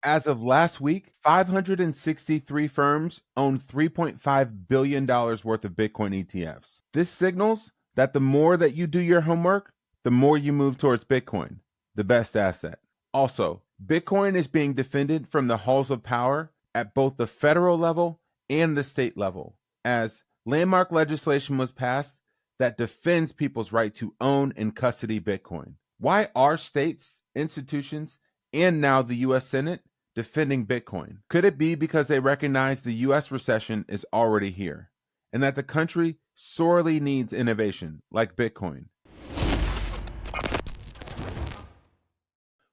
As of last week, 563 firms own $3.5 billion worth of Bitcoin ETFs. This signals that the more that you do your homework, the more you move towards Bitcoin, the best asset. Also, Bitcoin is being defended from the halls of power at both the federal level and the state level, as landmark legislation was passed that defends people's right to own and custody Bitcoin. Why are states, institutions, and now the US Senate defending Bitcoin? Could it be because they recognize the US recession is already here and that the country sorely needs innovation like Bitcoin?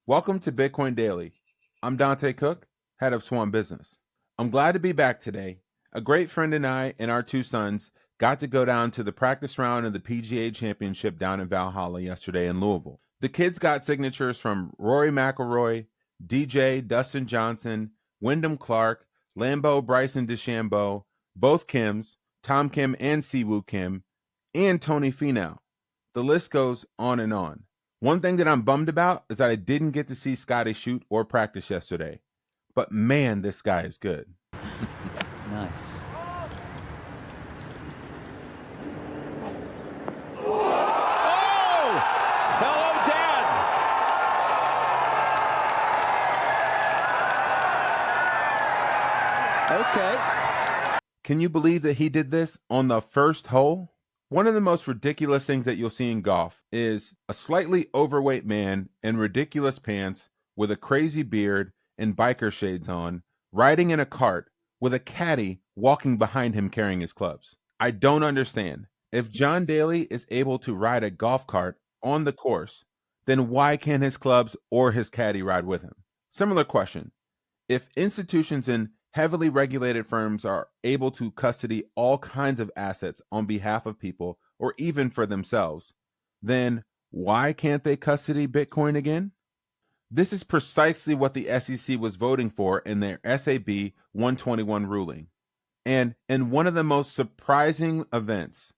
Welcome to Bitcoin Daily. I'm Dante Cook, head of Swan Business. I'm glad to be back today. A great friend and I and our two sons got to go down to the practice round of the PGA Championship down in Valhalla yesterday in Louisville. The kids got signatures from Rory McIlroy, DJ Dustin Johnson, Wyndham Clark, Lambeau Bryson DeChambeau, both Kims, Tom Kim and Siwoo Kim, and Tony Finau. The list goes on and on. One thing that I'm bummed about is that I didn't get to see Scotty shoot or practice yesterday. But man, this guy is good. Nice. Oh! Hello, Dad! Okay. Can you believe that he did this on the first hole? One of the most ridiculous things that you'll see in golf is a slightly overweight man in ridiculous pants with a crazy beard and biker shades on, riding in a cart with a caddy walking behind him carrying his clubs. I don't understand. If John Daly is able to ride a golf cart on the course, then why can't his clubs or his caddy ride with him? Similar question. If institutions and heavily regulated firms are able to custody all kinds of assets on behalf of people or even for themselves, then why can't they custody Bitcoin again? This is precisely what the SEC was voting for in their SAB 121 ruling. And in one of the most surprising events,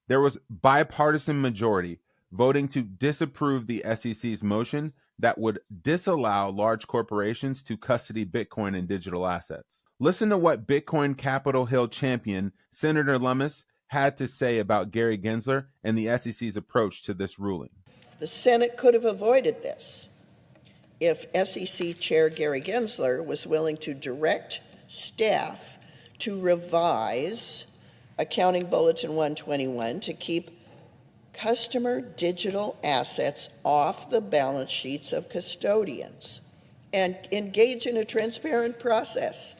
there was bipartisan majority voting to disapprove the SEC's motion that would disallow large corporations to custody Bitcoin and digital assets. Listen to what Bitcoin Capitol Hill champion Senator Lummis had to say about Gary Gensler and the SEC's approach to this ruling. The Senate could have avoided this if SEC Chair Gary Gensler was willing to direct staff to revise Accounting Bulletin 121 to keep customer digital assets off the balance sheets of custodians and engage in a transparent process.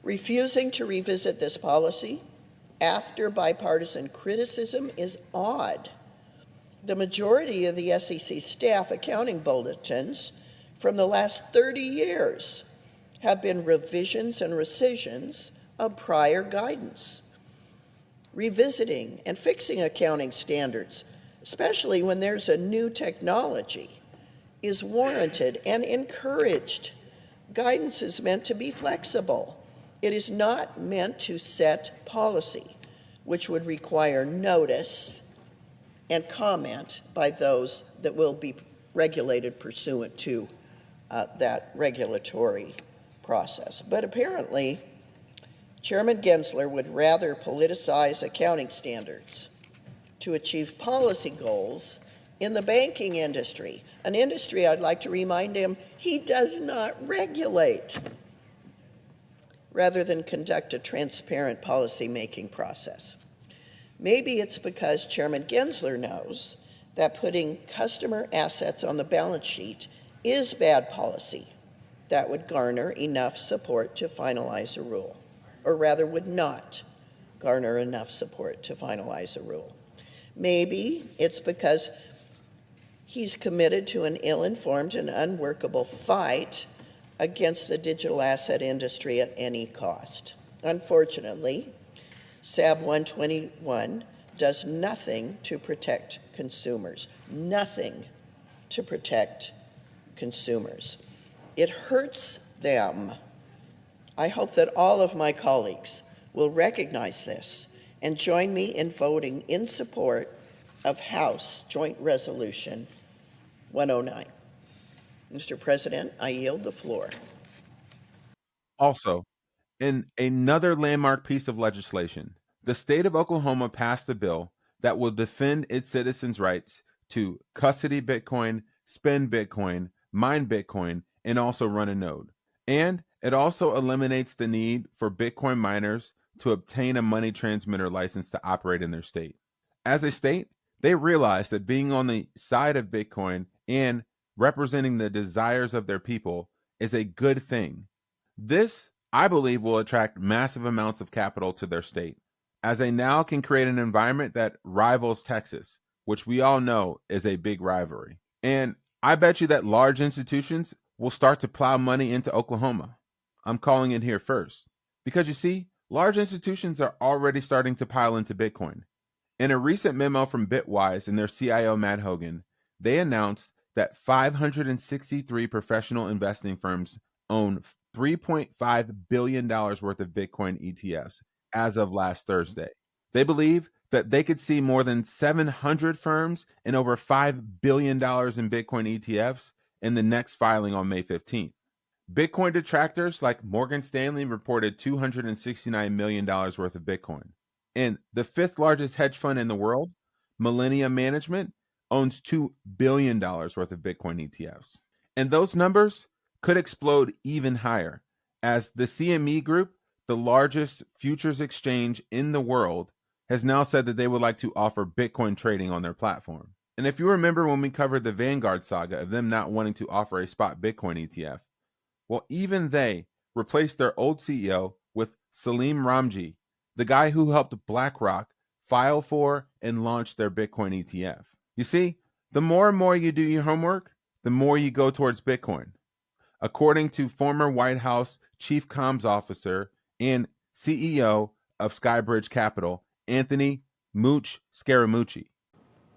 Refusing to revisit this policy after bipartisan criticism is odd. The majority of the SEC staff accounting bulletins from the last 30 years have been revisions and rescissions of prior guidance. Revisiting and fixing accounting standards, especially when there's a new technology, is warranted and encouraged. Guidance is meant to be flexible. It is not meant to set policy, which would require notice and comment by those that will be regulated pursuant to that regulatory process. But apparently, Chairman Gensler would rather politicize accounting standards to achieve policy goals in the banking industry, an industry I'd like to remind him he does not regulate, rather than conduct a transparent policy-making process. Maybe it's because Chairman Gensler knows that putting customer assets on the balance sheet is bad policy that would garner enough support to finalize a rule, or rather would not garner enough support to finalize a rule. Maybe it's because he's committed to an ill-informed and unworkable fight against the digital asset industry at any cost. Unfortunately, SAB 121 does nothing to protect consumers, nothing to protect consumers. It hurts them. I hope that all of my colleagues will recognize this and join me in voting in support of House Joint Resolution 109. Mr. President, I yield the floor. Also, in another landmark piece of legislation, the state of Oklahoma passed a bill that will defend its citizens' rights to custody Bitcoin, spend Bitcoin, mine Bitcoin, and also run a node. And it also eliminates the need for Bitcoin miners to obtain a money transmitter license to operate in their state. As a state, they realize that being on the side of Bitcoin and representing the desires of their people is a good thing. This, I believe, will attract massive amounts of capital to their state, as they now can create an environment that rivals Texas, which we all know is a big rivalry. And I bet you that large institutions will start to plow money into Oklahoma. I'm calling it here first. Because you see, large institutions are already starting to pile into Bitcoin. In a recent memo from Bitwise and their CIO Matt Hogan, they announced that 563 professional investing firms own $3.5 billion worth of Bitcoin ETFs as of last Thursday. They believe that they could see more than 700 firms and over $5 billion in Bitcoin ETFs in the next filing on May 15th. Bitcoin detractors like Morgan Stanley reported $269 million worth of Bitcoin. And the fifth largest hedge fund in the world, Millennium Management, owns $2 billion worth of Bitcoin ETFs. And those numbers could explode even higher, as the CME Group, the largest futures exchange in the world, has now said that they would like to offer Bitcoin trading on their platform. And if you remember when we covered the Vanguard saga of them not wanting to offer a spot Bitcoin ETF, well, even they replaced their old CEO with Salim Ramji, the guy who helped BlackRock file for and launch their Bitcoin ETF. You see, the more and more you do your homework, the more you go towards Bitcoin. According to former White House Chief Comms Officer and CEO of Skybridge Capital, Anthony Mooch Scaramucci.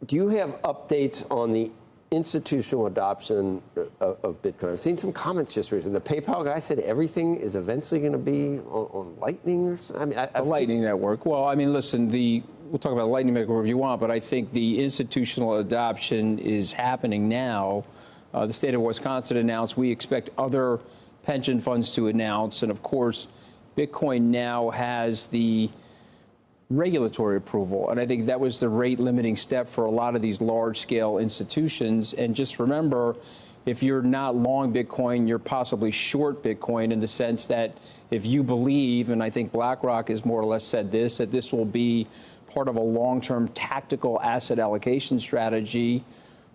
Do you have updates on the institutional adoption of Bitcoin? I've seen some comments just recently. The PayPal guy said everything is eventually going to be on Lightning or something. I mean, Lightning Network. Well, I mean, listen, we'll talk about Lightning Network if you want, but I think the institutional adoption is happening now. The state of Wisconsin announced. We expect other pension funds to announce. And, of course, Bitcoin now has the regulatory approval. And I think that was the rate limiting step for a lot of these large scale institutions. And just remember, if you're not long Bitcoin, you're possibly short Bitcoin in the sense that if you believe, and I think BlackRock has more or less said this, that this will be part of a long-term tactical asset allocation strategy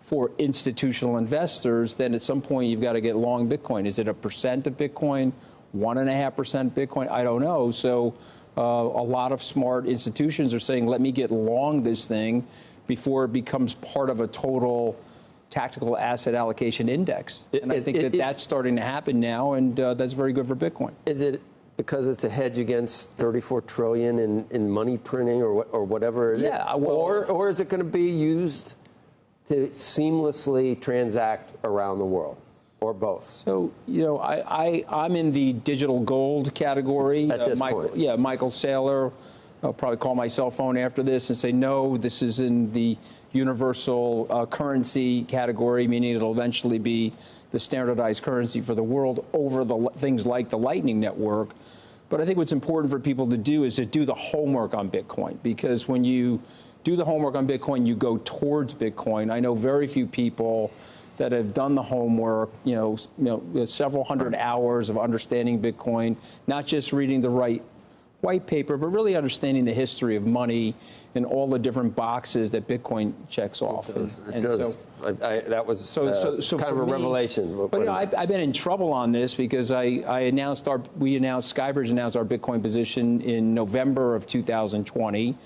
for institutional investors, then at some point you've got to get long Bitcoin. Is it 1% of Bitcoin, 1.5% Bitcoin? I don't know. So a lot of smart institutions are saying, let me get long this thing before it becomes part of a total tactical asset allocation index. And I think that's starting to happen now, and that's very good for Bitcoin. Is it because it's a hedge against 34 trillion in money printing or whatever it is? Yeah, well, or is it going to be used to seamlessly transact around the world, or both? So, I'm in the digital gold category. At this point. Yeah, Michael Saylor. I'll probably call my cell phone after this and say, no, this is in the universal currency category, meaning it'll eventually be the standardized currency for the world over things like the Lightning Network. But I think what's important for people to do is to do the homework on Bitcoin, because when you do the homework on Bitcoin, you go towards Bitcoin. I know very few people that have done the homework, several hundred hours of understanding Bitcoin, not just reading the right white paper, but really understanding the history of money and all the different boxes that Bitcoin checks off. That was kind of a revelation. But I've been in trouble on this because Skybridge announced our Bitcoin position in November of 2020.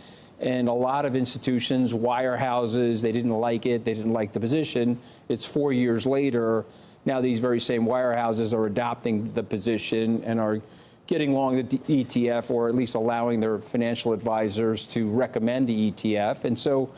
And a lot of institutions, wirehouses, they didn't like it. They didn't like the position. It's 4 years later. Now these very same wirehouses are adopting the position and are getting long the ETF, or at least allowing their financial advisors to recommend the ETF. And so,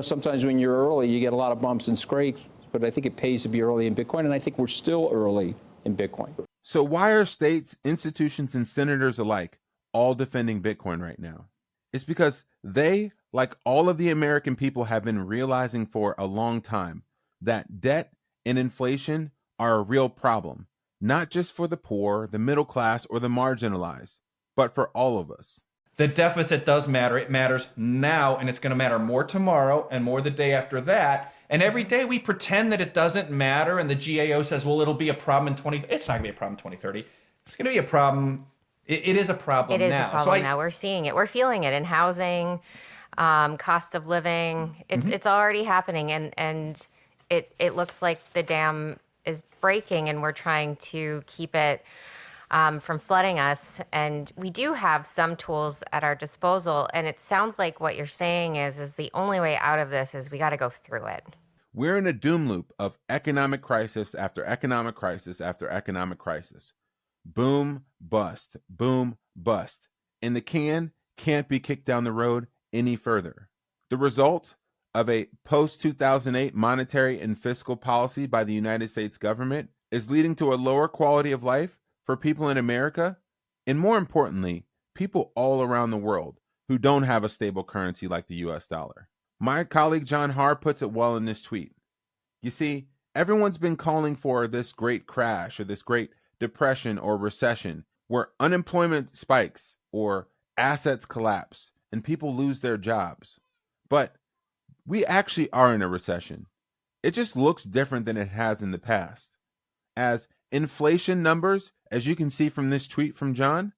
sometimes when you're early, you get a lot of bumps and scrapes. But I think it pays to be early in Bitcoin. And I think we're still early in Bitcoin. So why are states, institutions, and senators alike all defending Bitcoin right now? It's because they, like all of the American people, have been realizing for a long time that debt and inflation are a real problem, not just for the poor, the middle class, or the marginalized, but for all of us. The deficit does matter. It matters now, and it's going to matter more tomorrow and more the day after that. And every day we pretend that it doesn't matter, and the GAO says, well, it'll be a problem in 20. It's not going to be a problem in 2030. It's going to be a problem. It is a problem now. It is a problem now. We're seeing it. We're feeling it in housing, cost of living. It's already happening, and it looks like the dam is breaking, and we're trying to keep it from flooding us. And we do have some tools at our disposal. And it sounds like what you're saying is the only way out of this is we got to go through it. We're in a doom loop of economic crisis after economic crisis after economic crisis. Boom, bust, boom, bust. And the can can't be kicked down the road any further. The result of a post-2008 monetary and fiscal policy by the United States government is leading to a lower quality of life for people in America, and more importantly, people all around the world who don't have a stable currency like the US dollar. My colleague John Haar puts it well in this tweet. You see, everyone's been calling for this great crash or this great depression or recession where unemployment spikes or assets collapse and people lose their jobs. But we actually are in a recession. It just looks different than it has in the past. As inflation numbers, as you can see from this tweet from John,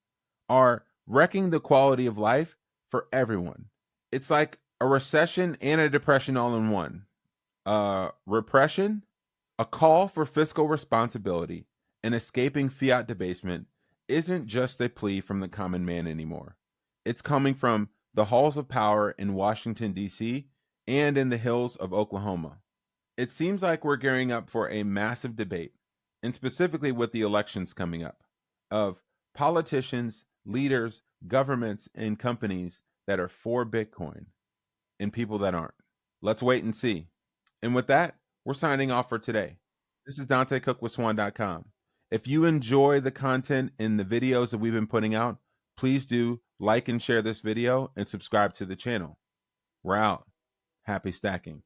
are wrecking the quality of life for everyone. It's like a recession and a depression all in one. Repression, a call for fiscal responsibility, and escaping fiat debasement isn't just a plea from the common man anymore. It's coming from the halls of power in Washington, D.C., and in the hills of Oklahoma. It seems like we're gearing up for a massive debate, and specifically with the elections coming up, of politicians, leaders, governments, and companies that are for Bitcoin and people that aren't. Let's wait and see. And with that, we're signing off for today. This is Dante Cook with Swan.com. If you enjoy the content in the videos that we've been putting out, please do like and share this video and subscribe to the channel. We're out. Happy stacking.